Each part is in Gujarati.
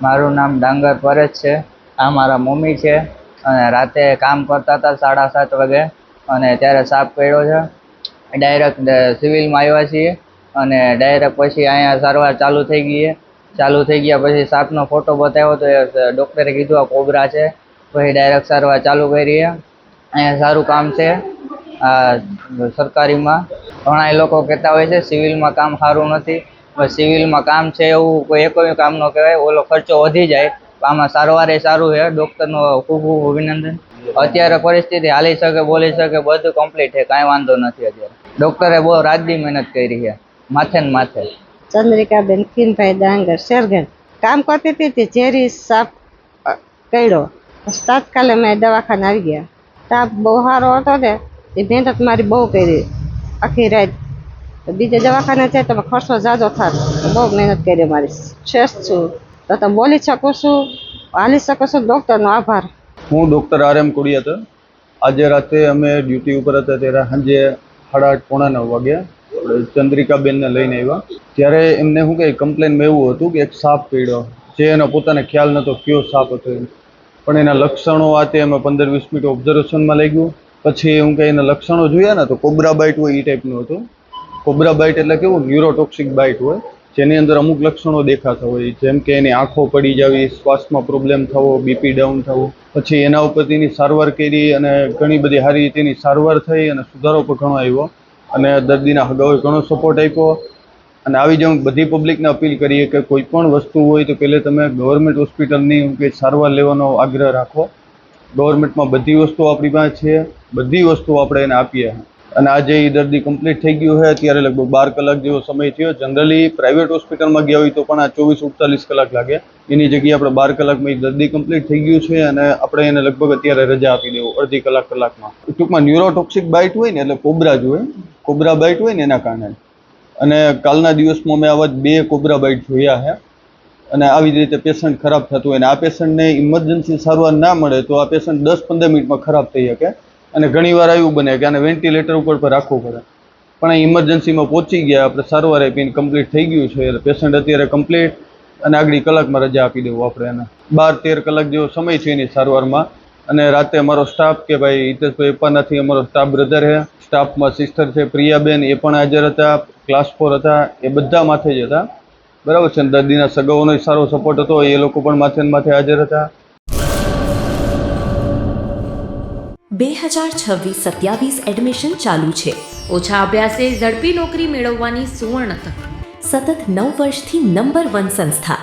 મારું નામ ડાંગર પરેશ છે. આ મારા મમ્મી છે અને રાતે કામ કરતા હતા 7:30 વાગે અને ત્યારે સાપ પડ્યો છે. ડાયરેક્ટ સિવિલમાં આવ્યા છીએ અને ડાયરેક્ટ પછી અહીંયા સારવાર ચાલુ થઈ ગઈ છે. ચાલુ થઈ ગયા પછી સાપનો ફોટો બતાવ્યો તો એ ડૉક્ટરે કીધું આ કોબરા છે. પછી ડાયરેક્ટ સારવાર ચાલુ કરી છે. અહીંયા સારું કામ છે. આ સરકારીમાં ઘણા લોકો કહેતા હોય છે સિવિલમાં કામ સારું નથી. સિવિલમાં કામ છે એવું કોઈ એક કામ ન કહેવાય. ઓલો ખર્ચો વધી જાય. આમાં સારવાર એ સારું છે. ડૉક્ટરનો ખૂબ ખૂબ અભિનંદન. અત્યારે પરિસ્થિતિ હાલી શકે, બોલી શકે, બધું કમ્પ્લીટ છે. કાંઈ વાંધો નથી. અત્યારે ડૉક્ટરે બહુ રાતદી મહેનત કરી છે, માથે ને માથે. ચંદ્રિકાબેન કિનભાઈ ડાંગર શેરગઢ કામ કરતી હતી તે ઝેરી સાપ કર્યો. તાત્કાલિક મેં દવાખાને આવી ગયા. તાપ બહુ સારો હતો ને એ મહેનત મારી બહુ કરી આખી રાત. બીજે દવાખાને છે તમે ખર્ચો ઝાઝો થાય તો બહુ મહેનત કરી મારી. શ્રેષ્ઠ છું તો તમે બોલી શકો છું, હાલી શકો છો. ડૉક્ટરનો આભાર. હું ડૉક્ટર RM કોડિયાતર. આજે રાતે અમે ડ્યુટી ઉપર હતા ત્યારે સાંજે 8:30 પોણા 9 વાગ્યા ચંદ્રિકાબેનને લઈને આવ્યા. ત્યારે એમને શું કહે કમ્પ્લેનમાં એવું હતું કે એક સાપ પડ્યો જે એનો પોતાને ખ્યાલ નહોતો કયો સાપ હતો એમ. પણ એના લક્ષણો આ તે અમે 15-20 મિનિટ ઓબ્ઝર્વેશનમાં લઈ ગયું. પછી હું કે એના લક્ષણો જોયા ને તો કોબરા બાઇટ હોય એ ટાઈપનું હતું. કોબરા બાઇટ એટલે કેવું ન્યુરોટોક્સિક બાઇટ હોય જેની અંદર અમુક લક્ષણો દેખાતા હોય, જેમ કે એની આંખો પડી જવી, શ્વાસમાં પ્રોબ્લેમ થવો, BP ડાઉન થવું. પછી એના ઉપર તેની સારવાર કરી અને ઘણી બધી સારી તેની સારવાર થઈ અને સુધારો પણ ઘણો આવ્યો અને દર્દીના હગાઓએ ઘણો સપોર્ટ આપ્યો. અને આવી જ બધી પબ્લિકને અપીલ કરીએ કે કોઈ પણ વસ્તુ હોય તો પહેલે તમે ગવર્મેન્ટ હોસ્પિટલની કે સારવાર લેવાનો આગ્રહ રાખો. ગવર્મેન્ટમાં બધી વસ્તુઓ આપણી પાસે છે, બધી વસ્તુઓ આપણે એને આપીએ. અને આજે એ દર્દી કમ્પ્લીટ થઈ ગયું છે. અત્યારે લગભગ 12 કલાક જેવો સમય થયો. જનરલી પ્રાઇવેટ હોસ્પિટલમાં ગયા હોય તો પણ આ 24-48 કલાક લાગે. એની જગ્યાએ આપણે 12 કલાકમાં એ દર્દી કમ્પ્લીટ થઈ ગયું છે અને આપણે એને લગભગ અત્યારે રજા આપી દેવું અડધી કલાકમાં. ટૂંકમાં ન્યુરોટોક્સિક બાઇટ હોય ને એટલે કોબરા જ હોય, કોબરા બાઇટ હોય ને એના કારણે. અને કાલના દિવસમાં મેં આવા 2 કોબરા બાઇટ જોયા છે. અને આવી જ રીતે પેશન્ટ ખરાબ થતું હોય અને આ પેશન્ટને ઇમરજન્સી સારવાર ના મળે તો આ પેશન્ટ 10-15 મિનિટમાં ખરાબ થઈ શકે. અને ઘણીવાર એવું બને કે આને વેન્ટિલેટર ઉપર પર રાખવું પડે. પણ આ ઇમરજન્સીમાં પહોંચી ગયા, આપણે સારવાર આપીને કમ્પ્લીટ થઈ ગયું છે. એટલે પેશન્ટ અત્યારે કમ્પ્લીટ અને આગલી કલાકમાં રજા આપી દેવું આપણે એને. 12-13 કલાક જેવો સમય છે એની સારવારમાં. અને રાતે અમારો સ્ટાફ કે ભાઈ હિતેશભાઈ અપ્પાનાથી અમારો સ્ટાફ બ્રધર છે. સ્ટાફમાં સિસ્ટર છે પ્રિયાબેન, એ પણ હાજર હતા. ક્લાસ 4 હતા, એ બધા માથે જ હતા. બરાબર છે. દર્દીના સગાઓનો સારો સપોર્ટ હતો, એ લોકો પણ માથે હાજર હતા. 2026-27 એડમિશન ચાલુ છે. ઓછા અભ્યાસે ઝડપી નોકરી મેળવવાની સુવર્ણ તક. સતત 9 વર્ષથી નંબર 1 સંસ્થા.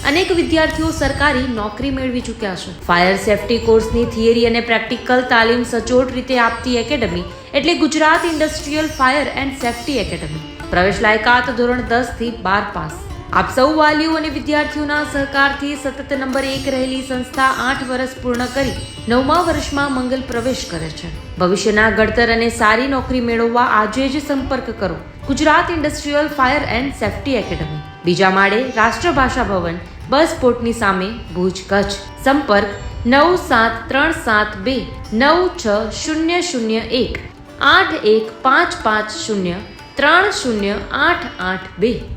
અનેક વિદ્યાર્થીઓ સરકારી નોકરી મેળવી ચૂક્યા છે. ફાયર સેફટી કોર્સની થિયરી અને પ્રેક્ટિકલ તાલીમ સચોટ રીતે આપતી એકેડમી એટલે Gujarat industrial fire and safety academy. પ્રવેશ લાયકાત ધોરણ 10 થી 12 પાસ. આપ સૌ વાલીઓ અને વિદ્યાર્થીઓના સહકારથી સતત નંબર 1 રહેલી સંસ્થા 8 વર્ષ પૂર્ણ કરી 9મા વર્ષમાં મંગલ પ્રવેશ કરે છે. ભવિષ્યના ઘડતર અને સારી નોકરી મેળવવા આજે જ સંપર્ક કરો Gujarat industrial fire and safety academy, બીજા માળે રાષ્ટ્રભાષા ભવન, બસ પોર્ટની સામે, ભુજ, કચ્છ. સંપર્ક 9737296001 8155030882.